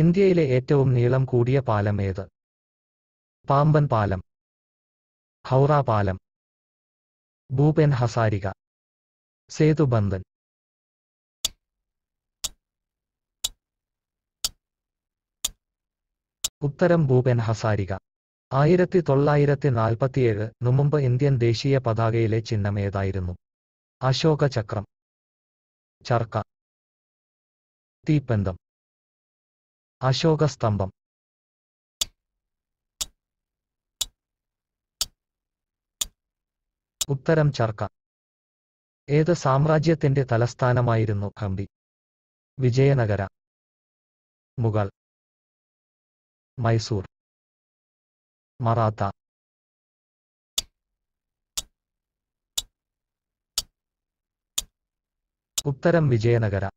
ഇന്ത്യയിലെ ഏറ്റവും നീളം കൂടിയ പാലം ഏത്? പാമ്പൻ പാലം, ഹൗറ പാലം, ഭൂപേൻ ഹസാരിക, സേതുബന്ധൻ. ഉത്തരം ഭൂപേൻ ഹസാരിക. 1947 മുമ്പ് ഇന്ത്യൻ ദേശീയ പതാകയിലെ ചിഹ്നം ഏതായിരുന്നു? അശോക ചക്രം, ചർക്ക, തീപ്പന്തം, അശോക സ്തംഭം. ഉത്തരം ചർക്ക. ഏത് സാമ്രാജ്യത്തിന്റെ തലസ്ഥാനമായിരുന്നു ഹംപി? വിജയനഗര, മുഗൾ, മൈസൂർ, മറാത്ത. ഉത്തരം വിജയനഗര.